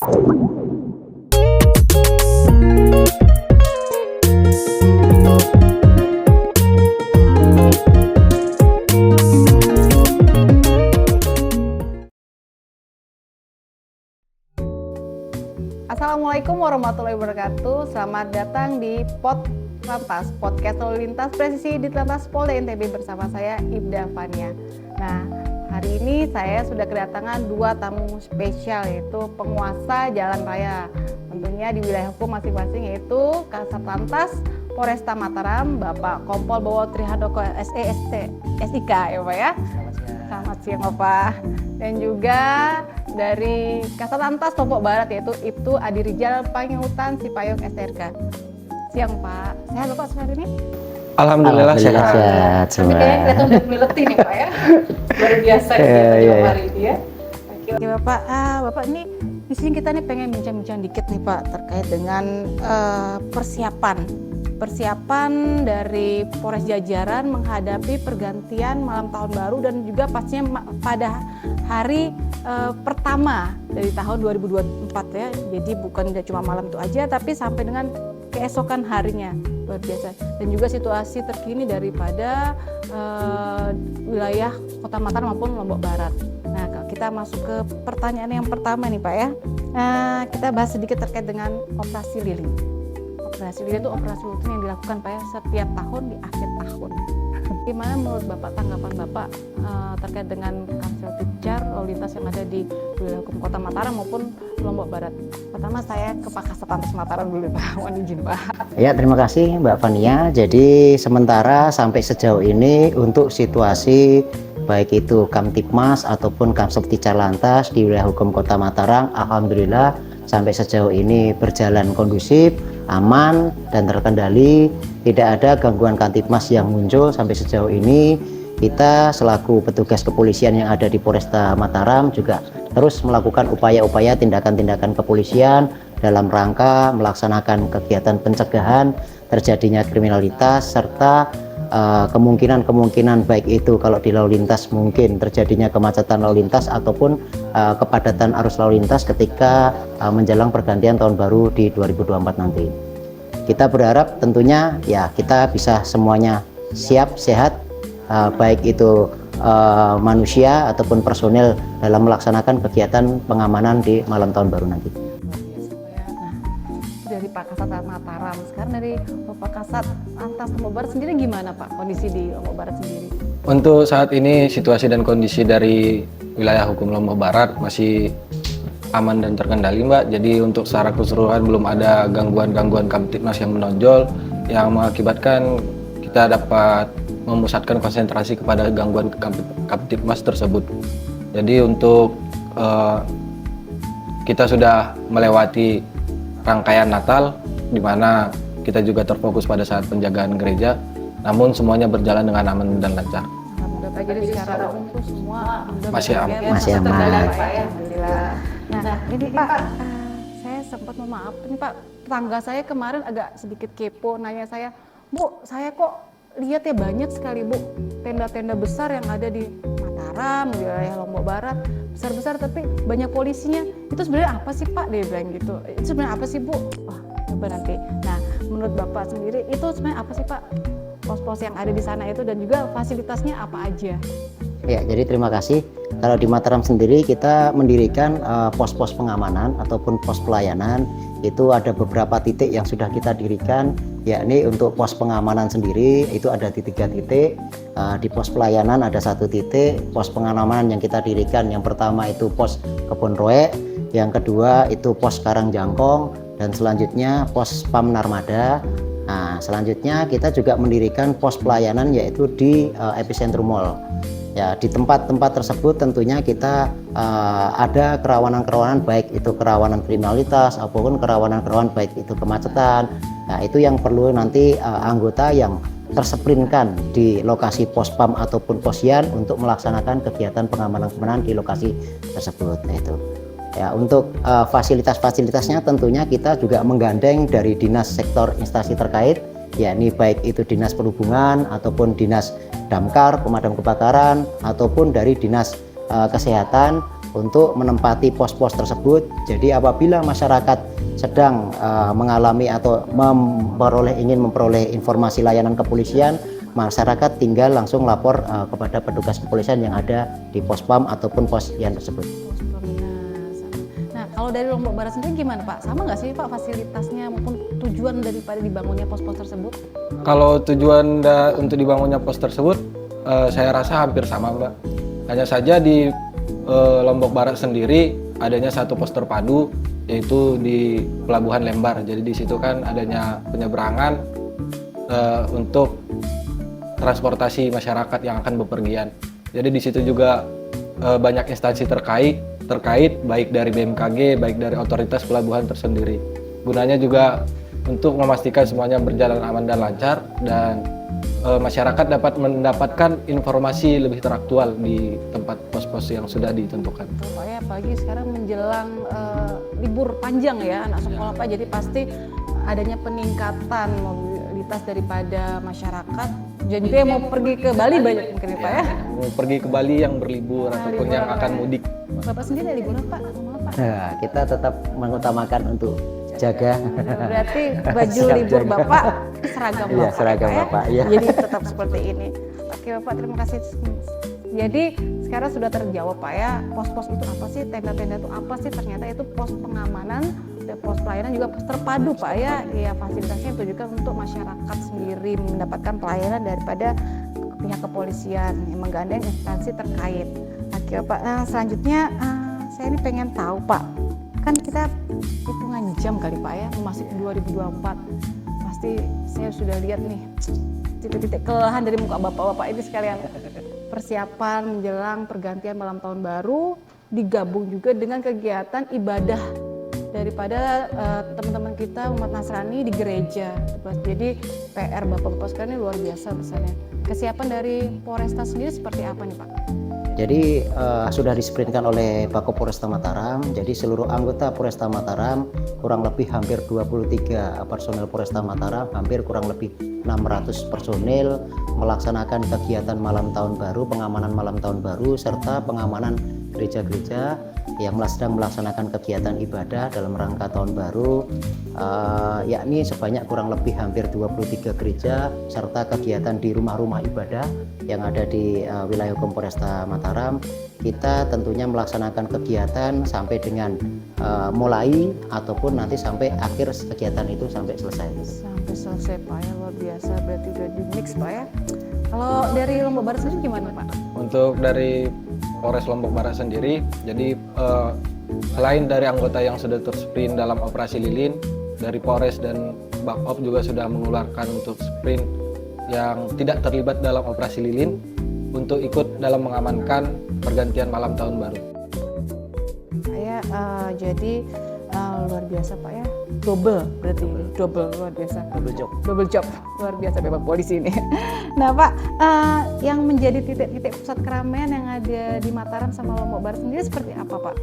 Assalamualaikum warahmatullahi wabarakatuh. Selamat datang di Lantas, podcast lalu lintas presisi di Lantas Polda NTB bersama saya Ibda Fania. Nah, hari ini saya sudah kedatangan dua tamu spesial, yaitu penguasa jalan raya. Tentunya di wilayah hukum masing-masing, yaitu Kasat Lantas Polresta Mataram, Bapak Kompol Bowo Trihandoko SIK ya Pak ya. Selamat siang Bapak. Dan juga dari Kasat Lantas Lombok Barat, yaitu Ibtu Adi Rijal Pangehutan Sipayung STRK. Siang Pak, sehat Bapak hari ini? Alhamdulillah sehat. Tapi kayaknya kelihatan udah meleti nih Pak ya. Luar biasa hari ini ya. Oke Bapak, Bapak ini di sini kita nih pengen bincang-bincang dikit nih Pak terkait dengan persiapan dari Polres Jajaran menghadapi pergantian malam tahun baru dan juga pastinya pada hari pertama dari tahun 2024 ya. Jadi bukan cuma malam itu aja, tapi sampai dengan keesokan harinya. Luar biasa. Dan juga situasi terkini daripada wilayah Kota Mataram maupun Lombok Barat. Nah, kita masuk ke pertanyaan yang pertama nih Pak ya. Kita bahas sedikit terkait dengan operasi lilin. Operasi lilin itu operasi rutin yang dilakukan Pak ya setiap tahun di akhir tahun. Gimana menurut Bapak tanggapan Bapak terkait dengan Kamtipmas lalu lintas yang ada di wilayah hukum Kota Mataram maupun Lombok Barat? Pertama saya ke Pak Kasat Lantas Mataram dulu Pak, mohon izin Pak. Ya, terima kasih Mbak Fania. Jadi sementara sampai sejauh ini untuk situasi baik itu Kamtipmas ataupun Kamtipmas Lantas di wilayah hukum Kota Mataram, alhamdulillah sampai sejauh ini berjalan kondusif, aman dan terkendali. Tidak ada gangguan Kamtipmas yang muncul sampai sejauh ini. Kita selaku petugas kepolisian yang ada di Polresta Mataram juga terus melakukan upaya-upaya tindakan-tindakan kepolisian dalam rangka melaksanakan kegiatan pencegahan terjadinya kriminalitas serta kemungkinan baik itu kalau di lalu lintas mungkin terjadinya kemacetan lalu lintas ataupun kepadatan arus lalu lintas ketika menjelang pergantian tahun baru di 2024 nanti. Kita berharap tentunya ya kita bisa semuanya siap, sehat, baik itu manusia ataupun personel dalam melaksanakan kegiatan pengamanan di malam tahun baru nanti. Dari Pak Kasat Mataram, sekarang dari Bapak Kasat Lantas Lombok Barat sendiri gimana Pak kondisi di Lombok Barat sendiri? Untuk saat ini situasi dan kondisi dari wilayah hukum Lombok Barat masih aman dan terkendali Mbak. Jadi untuk secara keseluruhan belum ada gangguan-gangguan Kamtipmas yang menonjol yang mengakibatkan kita dapat memusatkan konsentrasi kepada gangguan Kamtipmas tersebut. Jadi untuk kita sudah melewati rangkaian Natal di mana kita juga terfokus pada saat penjagaan gereja, namun semuanya berjalan dengan aman dan lancar. Alhamdulillah, jadi secara umum semua masih aman. Masih aman. Alhamdulillah. Nah, ini Pak, saya sempat mohon maaf nih Pak, tetangga saya kemarin agak sedikit kepo, nanya saya, Bu, saya kok lihat ya banyak sekali Bu tenda-tenda besar yang ada di Mataram, di wilayah Lombok Barat, besar-besar tapi banyak polisinya. Itu sebenarnya apa sih Pak? Dia bilang gitu. Itu sebenarnya apa sih Bu? Wah, coba nanti. Nah, menurut Bapak sendiri itu sebenarnya apa sih Pak? Pos-pos yang ada di sana itu dan juga fasilitasnya apa aja? Ya, jadi terima kasih. Kalau di Mataram sendiri kita mendirikan pos-pos pengamanan ataupun pos pelayanan. Itu ada beberapa titik yang sudah kita dirikan, yakni untuk pos pengamanan sendiri itu ada di 3 titik. Di pos pelayanan ada 1 titik. Pos pengamanan yang kita dirikan yang pertama itu pos Kebon Roek, yang kedua itu pos Karangjangkong, dan selanjutnya pos Pam Narmada. Nah, selanjutnya kita juga mendirikan pos pelayanan yaitu di Epicentrum Mall. Ya, di tempat-tempat tersebut tentunya kita ada kerawanan-kerawanan baik itu kerawanan kriminalitas ataupun kerawanan-kerawanan baik itu kemacetan. Nah, itu yang perlu nanti anggota yang tersprintkan di lokasi Pospam ataupun Posyan untuk melaksanakan kegiatan pengamanan di lokasi tersebut. Nah, itu. Ya, untuk fasilitas-fasilitasnya tentunya kita juga menggandeng dari dinas sektor instansi terkait, yakni baik itu dinas perhubungan ataupun dinas damkar pemadam kebakaran ataupun dari dinas kesehatan untuk menempati pos-pos tersebut. Jadi apabila masyarakat sedang mengalami atau ingin memperoleh informasi layanan kepolisian, masyarakat tinggal langsung lapor kepada petugas kepolisian yang ada di Pospam ataupun pos yang tersebut. Nah, kalau dari Lombok Barat sendiri gimana Pak? Sama nggak sih Pak fasilitasnya maupun tujuan daripada dibangunnya pos-pos tersebut? Kalau tujuan untuk dibangunnya pos tersebut, saya rasa hampir sama Mbak. Hanya saja di Lombok Barat sendiri adanya satu pos terpadu, yaitu di Pelabuhan Lembar. Jadi di situ kan adanya penyeberangan untuk transportasi masyarakat yang akan bepergian. Jadi di situ juga banyak instansi terkait baik dari BMKG, baik dari otoritas pelabuhan tersendiri. Gunanya juga untuk memastikan semuanya berjalan aman dan lancar, dan masyarakat dapat mendapatkan informasi lebih teraktual di tempat pos-pos yang sudah ditentukan. Pak ya, apalagi sekarang menjelang libur panjang ya anak sekolah Pak, jadi pasti adanya peningkatan mobilitas daripada masyarakat. Jadi yang mau pergi ke Bali banyak mungkin ya Pak ya? Mau pergi ke Bali yang berlibur ataupun yang akan mudik. Bapak sendiri ada liburan Pak? Pak? Nah, kita tetap mengutamakan untuk jaga. Berarti baju libur Bapak seragam Bapak. Iya, seragam ya, Bapak. Ya. Jadi tetap seperti ini. Oke Bapak, terima kasih. Jadi sekarang sudah terjawab Pak ya, pos-pos itu apa sih, tenda-tenda itu apa sih? Ternyata itu pos pengamanan, dan pos pelayanan juga pos terpadu Pak ya. Ya fasilitasnya itu juga untuk masyarakat sendiri mendapatkan pelayanan daripada pihak kepolisian yang menggandeng instansi terkait. Oke Pak, nah selanjutnya saya ini pengen tahu Pak, kan kita hitungan jam kali Pak ya, memasuki 2024. Pasti saya sudah lihat nih titik-titik kelelahan dari muka bapak-bapak ini sekalian. Persiapan menjelang pergantian malam tahun baru digabung juga dengan kegiatan ibadah daripada teman-teman kita umat Nasrani di gereja. Jadi PR bapak-bapak sekalian ini luar biasa besarnya. Kesiapan dari Polresta sendiri seperti apa nih Pak? Jadi sudah disprintkan oleh Bako Polresta Mataram. Jadi seluruh anggota Polresta Mataram kurang lebih hampir 23 personel Polresta Mataram, hampir kurang lebih 600 personil melaksanakan kegiatan malam tahun baru, pengamanan malam tahun baru serta pengamanan gereja-gereja yang sedang melaksanakan kegiatan ibadah dalam rangka tahun baru, yakni sebanyak kurang lebih hampir 23 gereja serta kegiatan di rumah-rumah ibadah yang ada di wilayah hukum Polresta Mataram. Kita tentunya melaksanakan kegiatan sampai dengan mulai ataupun nanti sampai akhir kegiatan itu sampai selesai. Sampai selesai Pak ya, luar biasa, berarti udah di mix Pak ya. Kalau dari Lombok Barat sendiri gimana Pak? Untuk dari Polres Lombok Barat sendiri, jadi selain dari anggota yang sudah tersprint dalam operasi lilin, dari Polres dan Bakop juga sudah mengeluarkan untuk sprint yang tidak terlibat dalam operasi lilin untuk ikut dalam mengamankan pergantian malam tahun baru. Saya jadi luar biasa Pak ya, double berarti, double luar biasa, double job luar biasa Bapak polisi ini. Nah Pak, yang menjadi titik-titik pusat keramaian yang ada di Mataram sama Lombok Barat sendiri seperti apa Pak?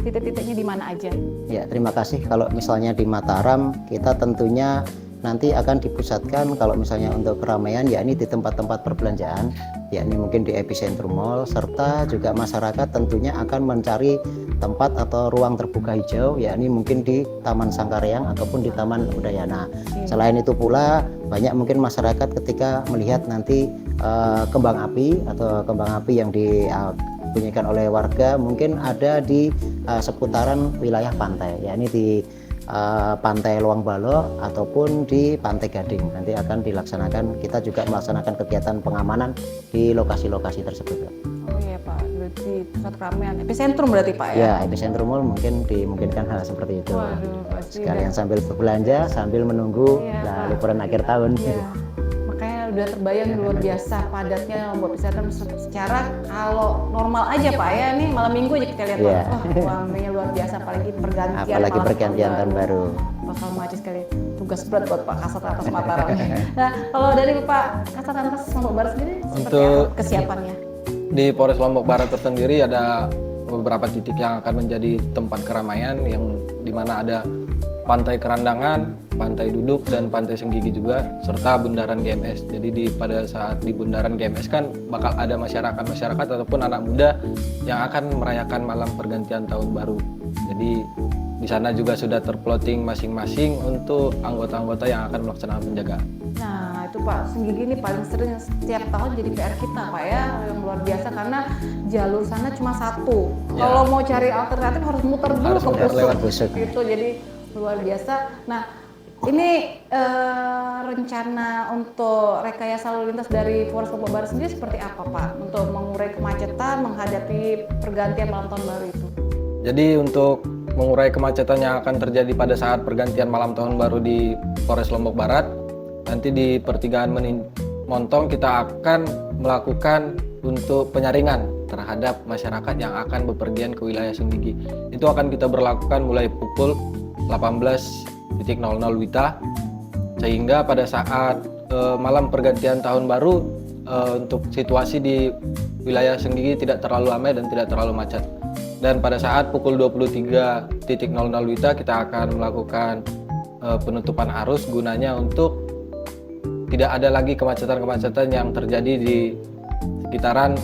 Titik-titiknya di mana aja? Ya, terima kasih. Kalau misalnya di Mataram, kita tentunya nanti akan dipusatkan kalau misalnya untuk keramaian, yakni di tempat-tempat perbelanjaan, yakni mungkin di epicentrum mall, serta juga masyarakat tentunya akan mencari tempat atau ruang terbuka hijau, yakni mungkin di Taman Sangkaryang ataupun di Taman Udayana. Selain itu pula banyak mungkin masyarakat ketika melihat nanti kembang api atau kembang api yang dibunyikan oleh warga mungkin ada di seputaran wilayah pantai, yakni di Pantai Luang Balok ataupun di Pantai Gading. Nanti akan dilaksanakan, kita juga melaksanakan kegiatan pengamanan di lokasi-lokasi tersebut. Oh iya Pak, berarti pusat keramaian epicentrum berarti Pak ya? Ya, epicentrum mall mungkin dimungkinkan hal seperti itu. Waduh, pasti sekalian sambil berbelanja sambil menunggu liburan akhir tahun. Iya. Makanya udah terbayang luar biasa padatnya Lombok epicentrum secara kalau normal aja Pak ya, nih malam minggu aja kita lihat ramainya luar biasa, apalagi pergantian tahun baru. Bakal macet sekali, tugas berat buat Pak Kasat Lantas Mataram. Nah kalau dari Pak Kasat Lantas Lombok Barat sendiri seperti apa kesiapannya? Di Polres Lombok Barat tersendiri ada beberapa titik yang akan menjadi tempat keramaian yang dimana ada Pantai Kerandangan, Pantai Duduk, dan Pantai Senggigi juga, serta Bundaran GMS. Jadi pada saat di Bundaran GMS kan bakal ada masyarakat ataupun anak muda yang akan merayakan malam pergantian tahun baru. Jadi di sana juga sudah terplotting masing-masing untuk anggota-anggota yang akan melaksanakan penjagaan. Nah itu Pak, Senggigi ini paling sering setiap tahun jadi PR kita Pak ya, yang luar biasa karena jalur sana cuma satu. Ya. Kalau mau cari alternatif harus muter dulu Harus ke muter lewat Busuk. Busuk. Gitu, jadi luar biasa. Nah ini rencana untuk rekayasa lalu lintas dari Polres Lombok Barat sendiri seperti apa Pak? Untuk mengurai kemacetan menghadapi pergantian malam tahun baru itu? Jadi untuk mengurai kemacetan yang akan terjadi pada saat pergantian malam tahun baru di Polres Lombok Barat, nanti di pertigaan Montong kita akan melakukan untuk penyaringan terhadap masyarakat yang akan bepergian ke wilayah Senggigi. Itu akan kita berlakukan mulai pukul 18.00 WITA, sehingga pada saat malam pergantian tahun baru untuk situasi di wilayah Senggigi tidak terlalu ramai dan tidak terlalu macet. Dan pada saat pukul 23.00 WITA kita akan melakukan penutupan arus gunanya untuk tidak ada lagi kemacetan-kemacetan yang terjadi di sekitaran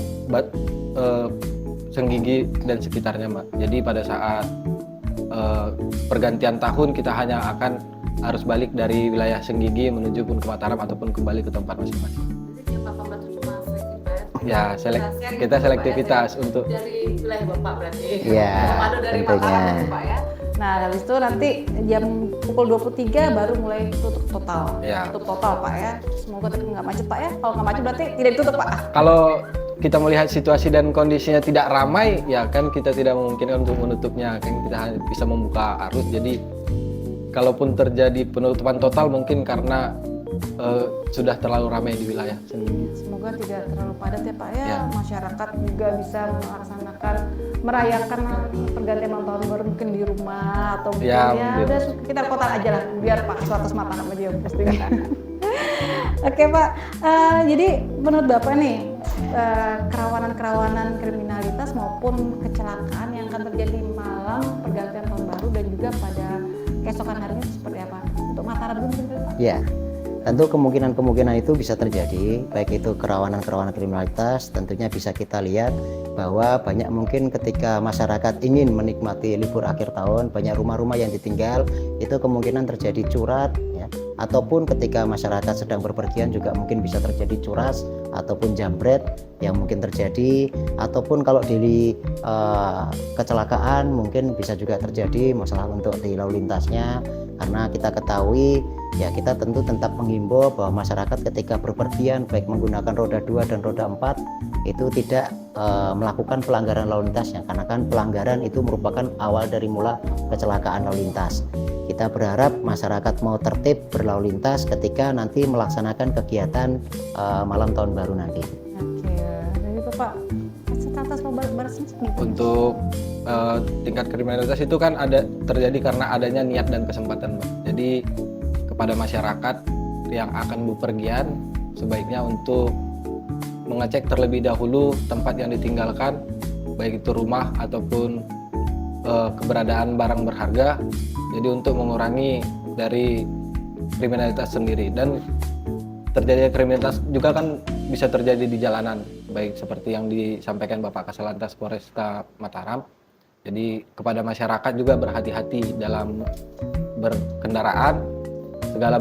Senggigi dan sekitarnya, Mbak. Jadi pada saat pergantian tahun kita hanya akan harus balik dari wilayah Senggigi menuju pun ke Mataram ataupun kembali ke tempat masing-masing. Ya, kita selektivitas untuk dari wilayah Bapak berarti. Iya, Ada dari tentunya. Mataram Pak ya. Nah, habis itu nanti jam pukul 23 baru mulai tutup total. Ya. Tutup total Pak ya. Semoga tapi nggak macet Pak ya. Kalau nggak macet berarti tidak ditutup Pak. Kalau kita melihat situasi dan kondisinya tidak ramai, ya kan kita tidak memungkinkan untuk menutupnya, kan kita hanya bisa membuka arus. Jadi kalaupun terjadi penutupan total mungkin karena sudah terlalu ramai di wilayah Senggigi. Semoga tidak terlalu padat ya Pak ya. Ya. Masyarakat juga bisa merayakan pergantian malam tahun baru mungkin di rumah atau mungkin Ya, ya mungkin. udah sekitar kota aja lah biar Pak 100 Mataram aja yang pasti. Oke Pak, jadi menurut Bapak nih kerawanan kriminalitas maupun kecelakaan yang akan terjadi malam pergantian tahun baru dan juga pada keesokan harinya seperti apa? Untuk Mataram dulu mungkin Pak? Ya, tentu kemungkinan itu bisa terjadi, baik itu kerawanan kriminalitas. Tentunya bisa kita lihat bahwa banyak mungkin ketika masyarakat ingin menikmati libur akhir tahun, banyak rumah-rumah yang ditinggal, itu kemungkinan terjadi curat, ya. Ataupun ketika masyarakat sedang berpergian juga mungkin bisa terjadi curas ataupun jambret yang mungkin terjadi, ataupun kalau di kecelakaan mungkin bisa juga terjadi masalah untuk di lalu lintasnya. Karena kita ketahui ya, kita tentu tetap menghimbau bahwa masyarakat ketika berpergian baik menggunakan roda 2 dan roda 4 itu tidak melakukan pelanggaran lalu lintasnya, karena kan pelanggaran itu merupakan awal dari mula kecelakaan lalu lintas. Kita berharap masyarakat mau tertib berlalu lintas ketika nanti melaksanakan kegiatan malam tahun baru nanti. Oke, jadi Bapak atas Lombok Barat sendiri. Untuk tingkat kriminalitas itu kan ada terjadi karena adanya niat dan kesempatan, Mbak. Jadi kepada masyarakat yang akan bepergian sebaiknya untuk mengecek terlebih dahulu tempat yang ditinggalkan, baik itu rumah ataupun keberadaan barang berharga. Jadi untuk mengurangi dari kriminalitas sendiri, dan terjadinya kriminalitas juga kan bisa terjadi di jalanan, baik seperti yang disampaikan Bapak Kaslantas Polresta Mataram. Jadi kepada masyarakat juga berhati-hati dalam berkendaraan, segala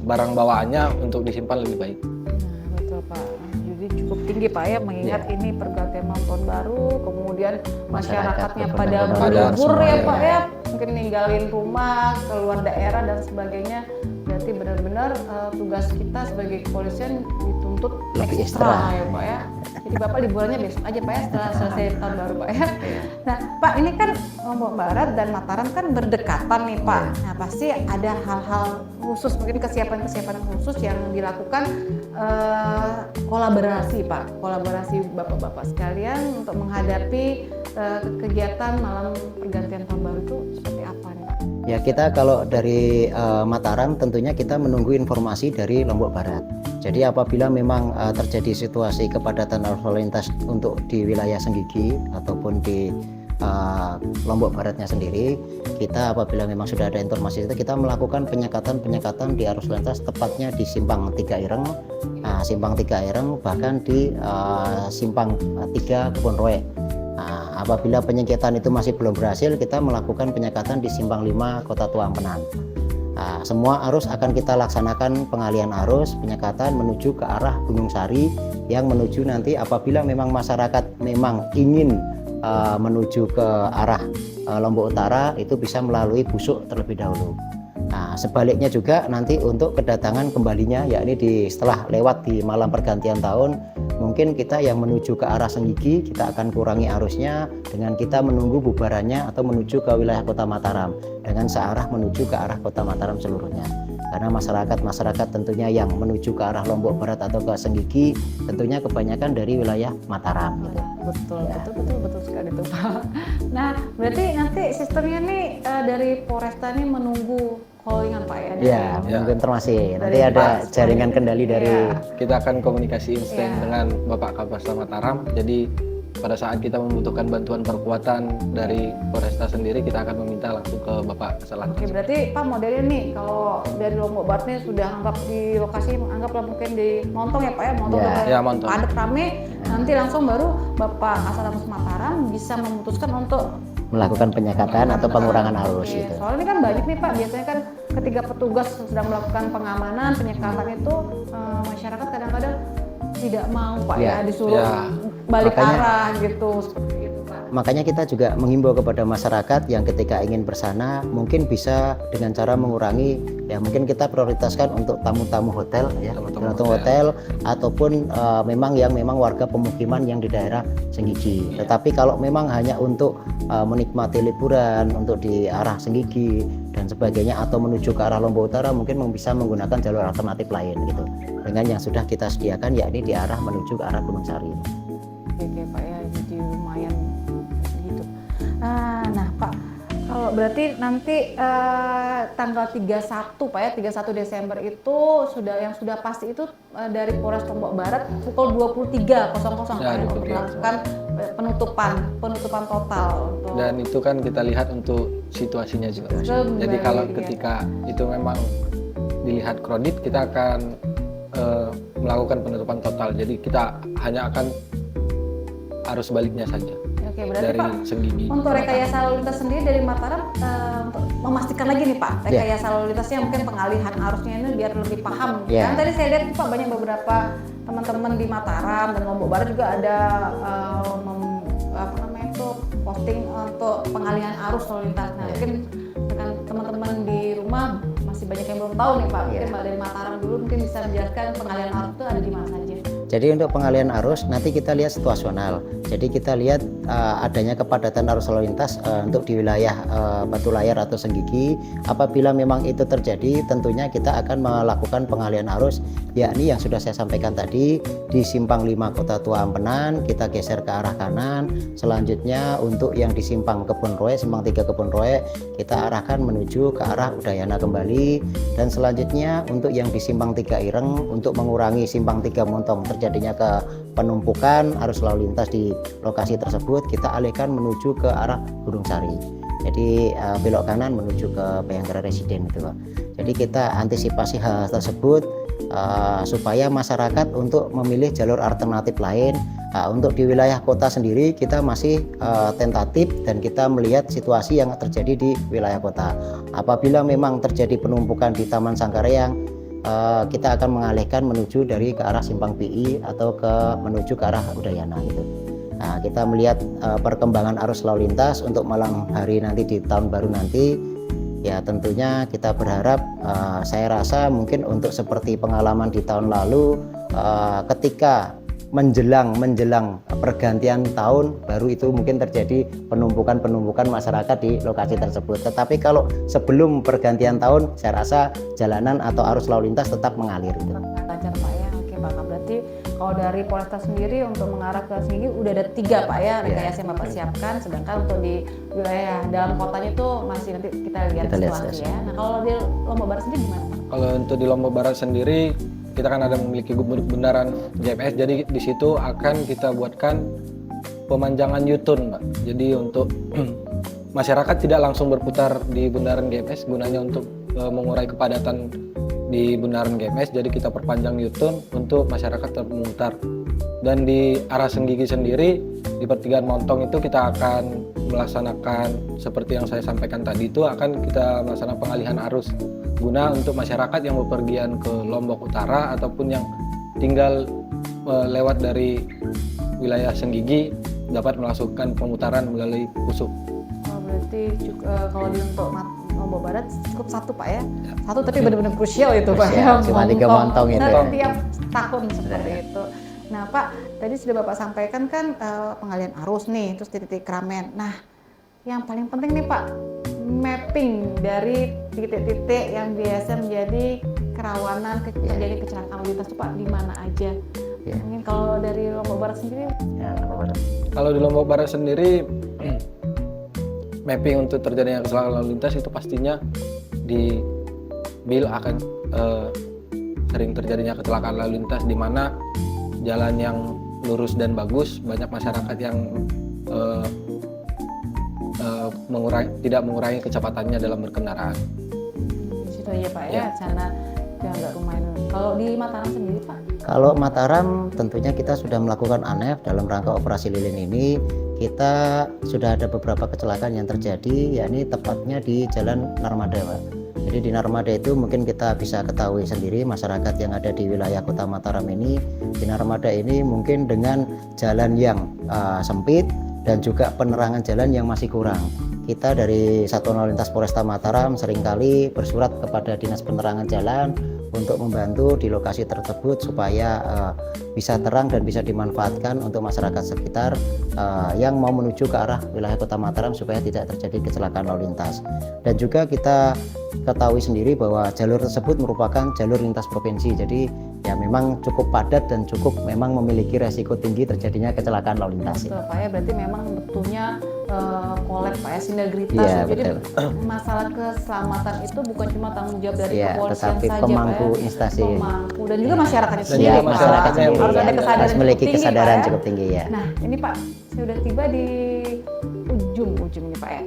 barang bawaannya untuk disimpan lebih baik. Nah, betul Pak. Jadi cukup tinggi Pak ya, mengingat ini pergantian malam tahun baru, kemudian masyarakatnya pada berbondong-bondong berlibur semua ya ya. Pak ya, mungkin ninggalin rumah, keluar daerah dan sebagainya. Berarti benar-benar tugas kita sebagai kepolisian dituntut Lebih ekstra ekstra. ya Pak ya. Jadi Bapak liburannya besok aja Pak ya, setelah selesai tahun baru Pak ya. Nah Pak, ini kan Lombok Barat dan Mataram kan berdekatan nih Pak. Nah pasti ada hal-hal khusus, mungkin kesiapan-kesiapan khusus yang dilakukan kolaborasi Pak, kolaborasi Bapak-Bapak sekalian untuk menghadapi kegiatan malam pergantian tahun baru itu seperti apa nih Pak? Ya, kita kalau dari Mataram tentunya kita menunggu informasi dari Lombok Barat. Jadi apabila memang terjadi situasi kepadatan arus lalu lintas untuk di wilayah Senggigi ataupun di Lombok Baratnya sendiri, kita apabila memang sudah ada informasi itu, kita melakukan penyekatan di arus lalu lintas tepatnya di Simpang 3 Ireng, Simpang 3 Ireng, bahkan di Simpang 3 Kebon Roe. Apabila penyekatan itu masih belum berhasil, kita melakukan penyekatan di Simpang 5 Kota Tua Ampenan. Semua arus akan kita laksanakan pengalihan arus, penyekatan menuju ke arah Gunung Sari, yang menuju nanti apabila memang masyarakat memang ingin menuju ke arah Lombok Utara, itu bisa melalui Busuk terlebih dahulu. Sebaliknya juga nanti untuk kedatangan kembalinya, yakni setelah lewat di malam pergantian tahun, mungkin kita yang menuju ke arah Senggigi kita akan kurangi arusnya dengan kita menunggu bubarannya atau menuju ke wilayah Kota Mataram dengan searah menuju ke arah Kota Mataram seluruhnya. Karena masyarakat tentunya yang menuju ke arah Lombok Barat atau ke Senggigi tentunya kebanyakan dari wilayah Mataram gitu. Betul sekali itu Pak. Nah, berarti nanti sistemnya nih dari Polresta ini menunggu callingan Pak ya? Ya, menunggu informasi. Nanti ada jaringan kendali dari kita akan komunikasi instan dengan Bapak Kapolresta Mataram. Jadi pada saat kita membutuhkan bantuan perkuatan dari Polresta sendiri, kita akan meminta langsung ke Bapak Kasal. Oke, berarti Pak modelnya nih kalau dari Lombok Barat nih sudah anggap di lokasi, anggaplah mungkin di Montong ya Pak ya, Montong Montong. padat rame, nanti langsung baru Bapak Kasal Mataram bisa memutuskan untuk melakukan penyekatan atau pengurangan arus gitu. Soalnya ini kan banyak nih Pak, biasanya kan ketika petugas sedang melakukan pengamanan, penyekatan itu masyarakat kadang-kadang tidak mau Pak ya disuruh balik arah gitu, seperti itu Pak. Makanya kita juga menghimbau kepada masyarakat yang ketika ingin bersana mungkin bisa dengan cara mengurangi, ya mungkin kita prioritaskan untuk tamu-tamu hotel ya, tamu hotel ataupun memang warga pemukiman yang di daerah Senggigi. Tetapi kalau memang hanya untuk menikmati liburan untuk di arah Senggigi dan sebagainya atau menuju ke arah Lombok Utara, mungkin bisa menggunakan jalur alternatif lain gitu dengan yang sudah kita sediakan, yakni di arah menuju ke arah Gunung Sari. Oke Pak ya, jadi lumayan gitu. Nah Pak, kalau berarti nanti tanggal 31 Pak ya, 31 Desember itu sudah pasti itu dari Polres Lombok Barat pukul 23.00 Pak ya, untuk melakukan penutupan total. Dan itu kan kita lihat untuk situasinya juga. Jadi kalau ketika itu memang dilihat kredit, kita akan melakukan penutupan total. Jadi kita hanya akan arus baliknya saja. Oke, berarti dari Pak, Senggigi. Untuk rekayasa lalu lintas sendiri dari Mataram, untuk memastikan lagi nih Pak, rekayasa lalu lintasnya mungkin pengalihan arusnya ini biar lebih paham. Kan tadi saya lihat Pak banyak beberapa teman-teman di Mataram dan Lombok Barat juga ada posting untuk pengalihan arus lalu lintas. Nah, mungkin dengan teman-teman di rumah masih banyak yang belum tahu nih Pak. Mungkin Pak dari Mataram dulu mungkin bisa menjelaskan pengalihan arus itu ada di mana saja. Jadi untuk pengalihan arus nanti kita lihat situasional. Jadi kita lihat adanya kepadatan arus lalu lintas untuk di wilayah Batu Layar atau Senggigi. Apabila memang itu terjadi, tentunya kita akan melakukan pengalihan arus, yakni yang sudah saya sampaikan tadi di Simpang 5 Kota Tua Ampenan kita geser ke arah kanan. Selanjutnya untuk yang di Simpang Kebon Roe, Simpang 3 Kebon Roe, kita arahkan menuju ke arah Udayana kembali. Dan selanjutnya untuk yang di Simpang 3 Ireng, untuk mengurangi Simpang 3 Montong terjadinya ke penumpukan arus lalu lintas di lokasi tersebut, kita alihkan menuju ke arah Gunung Sari. Jadi belok kanan menuju ke Bayangkara Residen itu Pak. Jadi kita antisipasi hal tersebut supaya masyarakat untuk memilih jalur alternatif lain. Untuk di wilayah kota sendiri kita masih tentatif dan kita melihat situasi yang terjadi di wilayah kota. Apabila memang terjadi penumpukan di Taman Sangkareang, kita akan mengalihkan menuju dari ke arah Simpang PI atau menuju ke arah Udayana gitu. Nah, kita melihat perkembangan arus lalu lintas untuk malam hari nanti di tahun baru nanti, ya tentunya kita berharap, saya rasa mungkin untuk seperti pengalaman di tahun lalu, ketika menjelang pergantian tahun baru itu mungkin terjadi penumpukan masyarakat di lokasi tersebut. Tetapi kalau sebelum pergantian tahun, saya rasa jalanan atau arus lalu lintas tetap mengalir. Lancar Pak ya. Oke Pak, berarti kalau dari Polresta sendiri untuk mengarah ke Senggigi udah ada 3 Pak ya rekayasa yang Bapak siapkan. Sedangkan untuk di wilayah dalam kotanya itu masih nanti kita lihat situasi ya. Nah kalau di Lombok Barat sendiri gimana Pak? Kalau untuk di Lombok Barat sendiri, kita kan ada memiliki bundaran JPS, jadi di situ akan kita buatkan pemanjangan U-turn, Mbak. Jadi untuk masyarakat tidak langsung berputar di bundaran GMS, gunanya untuk mengurai kepadatan di bundaran GMS. Jadi kita perpanjang U-turn untuk masyarakat termutar. Dan di arah Senggigi sendiri di pertigaan Montong itu kita akan melaksanakan seperti yang saya sampaikan tadi, itu akan kita melaksanakan pengalihan arus guna untuk masyarakat yang bepergian ke Lombok Utara ataupun yang tinggal lewat dari wilayah Senggigi dapat melakukan pemutaran melalui Pusuk. Oh, berarti kalau untuk Lombok Barat cukup satu Pak ya? Satu tapi benar-benar krusial itu Pak ya. Cuma 3 Montong itu. Setiap tahun seperti itu. Nah Pak, tadi sudah Bapak sampaikan kan pengalihan arus nih, terus titik-titik keramaian. Nah, yang paling penting nih Pak, mapping dari titik-titik yang biasa menjadi kerawanan terjadi kecelakaan lalu lintas itu Pak di mana aja? Mungkin kalau dari Lombok Barat sendiri? Ya, Lombok Barat. Kalau di Lombok Barat sendiri, mapping untuk terjadinya kecelakaan lalu lintas itu pastinya di BIL akan sering terjadinya kecelakaan lalu lintas di mana jalan yang lurus dan bagus, banyak masyarakat yang tidak mengurangi kecepatannya dalam berkendaraan. Di situ aja Pak ya, sana nggak lumayan. Kalau di Mataram sendiri Pak? Kalau Mataram tentunya kita sudah melakukan ANEF dalam rangka operasi lilin ini. Kita sudah ada beberapa kecelakaan yang terjadi, yakni tepatnya di Jalan Narmada Pak. Jadi di Narmada itu mungkin kita bisa ketahui sendiri masyarakat yang ada di wilayah Kota Mataram ini, di Narmada ini mungkin dengan jalan yang sempit dan juga penerangan jalan yang masih kurang. Kita dari Satuan Lalu Lintas Polresta Mataram seringkali bersurat kepada Dinas Penerangan Jalan untuk membantu di lokasi tersebut supaya bisa terang dan bisa dimanfaatkan untuk masyarakat sekitar yang mau menuju ke arah wilayah Kota Mataram supaya tidak terjadi kecelakaan lalu lintas. Dan juga kita ketahui sendiri bahwa jalur tersebut merupakan jalur lintas provinsi, jadi ya memang cukup padat dan cukup memang memiliki resiko tinggi terjadinya kecelakaan lalu lintas. Betul Pak ya, berarti memang betulnya kolab Pak ya, sinergitas. Iya, Jadi betul. masalah keselamatan itu bukan cuma tanggung jawab dari Iya, kepolisian tetapi saja pemangku Pak ya, instansi. pemangku dan juga masyarakatnya Dan sendiri. juga Pak. masyarakatnya yang harus ada berbeda. kesadaran Harus memiliki cukup tinggi, kesadaran Pak, ya. cukup tinggi ya. Nah ini Pak, saya udah tiba di ujungnya Pak ya,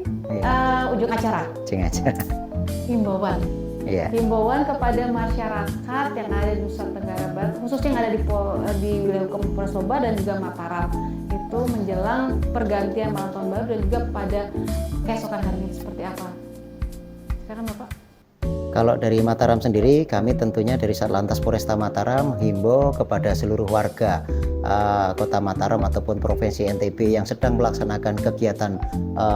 ujung acara. Cing aja. Himbauan. Iya. Himbauan kepada masyarakat yang ada di Nusa Tenggara Barat, khususnya yang ada di wilayah hukum Polres Toba dan juga Mataram, itu menjelang pergantian malam tahun baru dan juga pada keesokan harinya seperti apa? Sekarang Bapak. Kalau dari Mataram sendiri, kami tentunya dari Satlantas Polresta Mataram menghimbau kepada seluruh warga Kota Mataram ataupun Provinsi NTB yang sedang melaksanakan kegiatan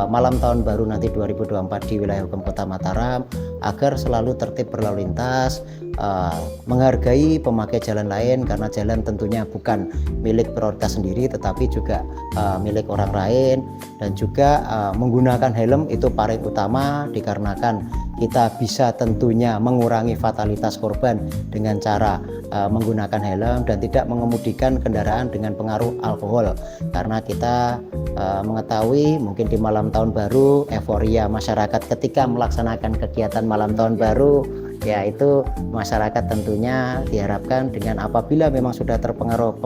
malam tahun baru nanti 2024 di wilayah hukum Kota Mataram agar selalu tertib berlalu lintas, menghargai pemakai jalan lain karena jalan tentunya bukan milik prioritas sendiri tetapi juga milik orang lain, dan juga menggunakan helm itu paling utama dikarenakan kita bisa tentunya mengurangi fatalitas korban dengan cara menggunakan helm dan tidak mengemudikan kendaraan dengan pengaruh alkohol, karena kita mengetahui mungkin di malam tahun baru euforia masyarakat ketika melaksanakan kegiatan malam tahun baru, yaitu masyarakat tentunya diharapkan dengan apabila memang sudah terpengaruh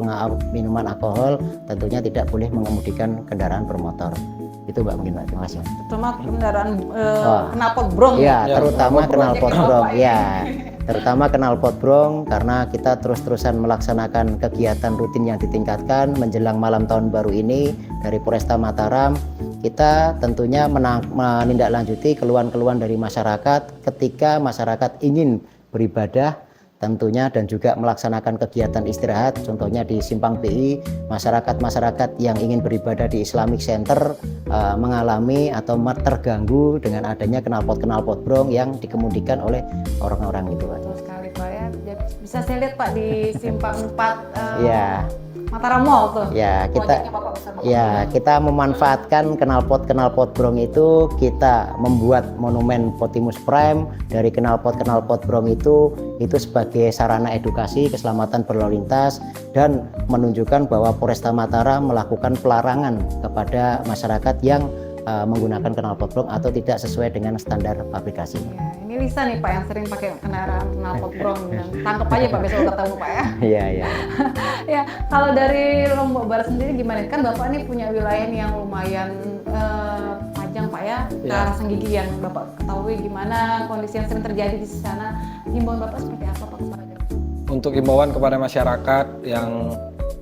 minuman alkohol tentunya tidak boleh mengemudikan kendaraan bermotor. Itu Mbak, mungkin Mbak, terima kasih. Terutama kendaraan knalpot brong. Ya, terutama knalpot brong. Bapak Ya, terutama knalpot brong karena kita terus-terusan melaksanakan kegiatan rutin yang ditingkatkan menjelang malam tahun baru ini dari Polresta Mataram. Kita tentunya menindaklanjuti keluhan-keluhan dari masyarakat ketika masyarakat ingin beribadah tentunya dan juga melaksanakan kegiatan istirahat, contohnya di Simpang BI, masyarakat-masyarakat yang ingin beribadah di Islamic Center mengalami atau terganggu dengan adanya knalpot brong yang dikemudikan oleh orang-orang itu. Betul sekali Pak ya. Bisa saya lihat Pak di Simpang 4 Ya. Mataram Mall tuh. Ya, Proyeknya Bapak bersama. kita memanfaatkan knalpot brong itu, kita membuat monumen Potimus Prime dari knalpot brong itu sebagai sarana edukasi keselamatan berlalu lintas dan menunjukkan bahwa Polresta Mataram melakukan pelarangan kepada masyarakat yang menggunakan knalpot brong atau tidak sesuai dengan standar pabrikasi. Ya, ini Lisa nih Pak yang sering pakai kendaraan knalpot brong. Tangkep aja Pak besok ketemu Pak ya. Iya, iya. Ya, kalau dari Lombok Barat sendiri gimana? Kan Bapak ini punya wilayah nih yang lumayan panjang Pak ya, ke arah Senggigi yang Bapak ketahui gimana kondisi yang sering terjadi di sana. Himbauan Bapak seperti apa Pak? Untuk himbauan kepada masyarakat yang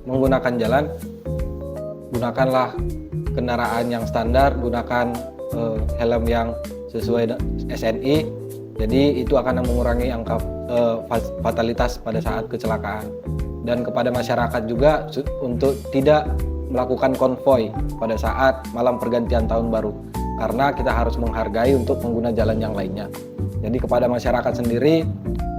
menggunakan jalan, gunakanlah kendaraan yang standar, gunakan helm yang sesuai SNI. Jadi itu akan mengurangi angka fatalitas pada saat kecelakaan. Dan kepada masyarakat juga untuk tidak melakukan konvoi pada saat malam pergantian tahun baru, karena kita harus menghargai untuk pengguna jalan yang lainnya. Jadi kepada masyarakat sendiri,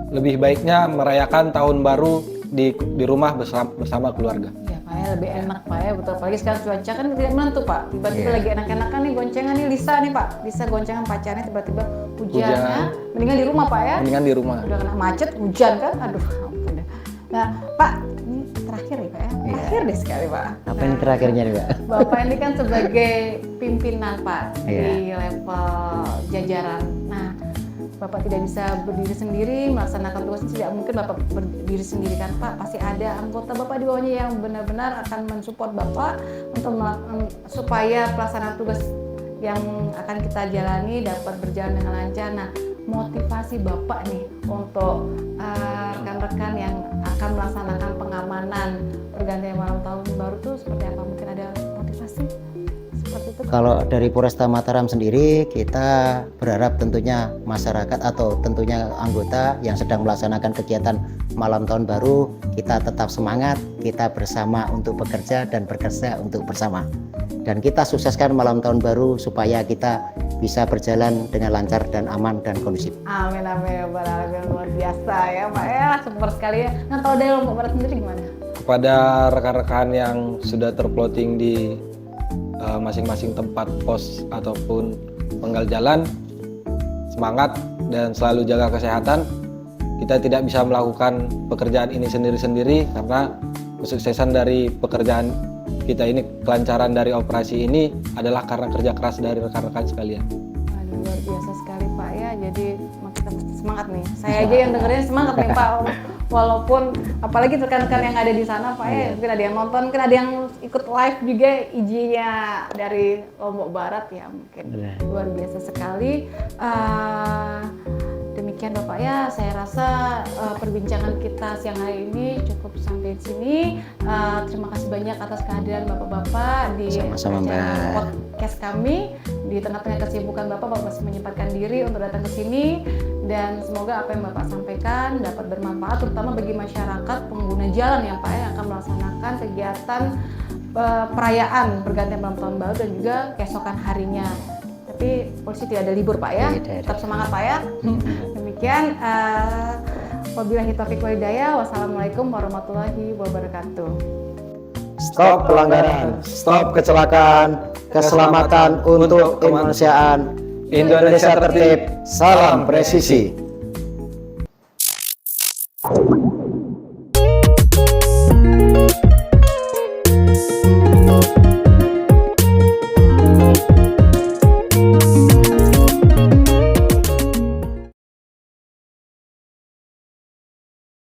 lebih baiknya merayakan tahun baru di rumah bersama keluarga. Ya Pak ya, lebih enak Pak ya, betul. Apalagi sekarang cuaca kan tidak menentu Pak. Tiba-tiba lagi enak-enakan nih goncengan nih Lisa nih Pak. Lisa goncengan pacarnya tiba-tiba hujannya. Mendingan di rumah Pak ya. Mendingan di rumah. Udah kena macet, hujan kan. Aduh, ampun deh. Nah Pak, ini terakhir nih Pak ya. Terakhir deh sekali Pak. Apa ini terakhirnya nih Pak? Bapak ini kan sebagai pimpinan Pak Iya. di level jajaran. Nah, Bapak tidak bisa berdiri sendiri, melaksanakan tugas tidak mungkin Bapak berdiri sendiri kan Pak. Pasti ada anggota Bapak di bawahnya yang benar-benar akan mensupport Bapak untuk supaya pelaksanaan tugas yang akan kita jalani dapat berjalan dengan lancar. Nah, motivasi Bapak nih untuk rekan-rekan yang akan melaksanakan pengamanan pergantian malam tahun baru itu seperti apa? Mungkin ada motivasi seperti itu? Kalau dari Polresta Mataram sendiri, kita berharap tentunya masyarakat atau tentunya anggota yang sedang melaksanakan kegiatan malam tahun baru, kita tetap semangat, kita bersama untuk bekerja dan bekerja untuk bersama. Dan kita sukseskan malam tahun baru supaya kita bisa berjalan dengan lancar dan aman dan kondusif. Amin amin ya Rabbal Alamin, luar biasa ya Pak ya, super sekali ya. Nah kalau dari Lombok Barat sendiri gimana? Kepada rekan-rekan yang sudah terploting di masing-masing tempat pos ataupun penggal jalan, semangat dan selalu jaga kesehatan. Kita tidak bisa melakukan pekerjaan ini sendiri-sendiri karena kesuksesan dari pekerjaan kita ini, kelancaran dari operasi ini adalah karena kerja keras dari rekan-rekan sekalian. Waduh, luar biasa sekali Pak ya, jadi kita mesti semangat nih. Saya aja yang dengerin semangat nih Pak. Walaupun apalagi rekan-rekan yang ada di sana Pak ya, mungkin ada yang nonton, mungkin ada yang ikut live juga IG-nya dari Lombok Barat ya, mungkin luar biasa sekali. Demikian Bapak ya, saya rasa perbincangan kita siang hari ini cukup sampai di sini. Terima kasih banyak atas kehadiran Bapak-Bapak di Sama-sama, Mbak. podcast kami. Di tengah-tengah kesibukan Bapak masih menyempatkan diri untuk datang ke sini, dan semoga apa yang Bapak sampaikan dapat bermanfaat terutama bagi masyarakat pengguna jalan yang Pak yang akan melaksanakan kegiatan perayaan pergantian malam tahun baru dan juga keesokan harinya. Tapi polisi tidak ada libur Pak ya, tetap semangat Pak ya. Demikian, wabillahi taufiq wal hidayah. Wassalamualaikum warahmatullahi wabarakatuh. Stop pelanggaran, stop kecelakaan, keselamatan untuk kemanusiaan. Indonesia tertib, salam presisi.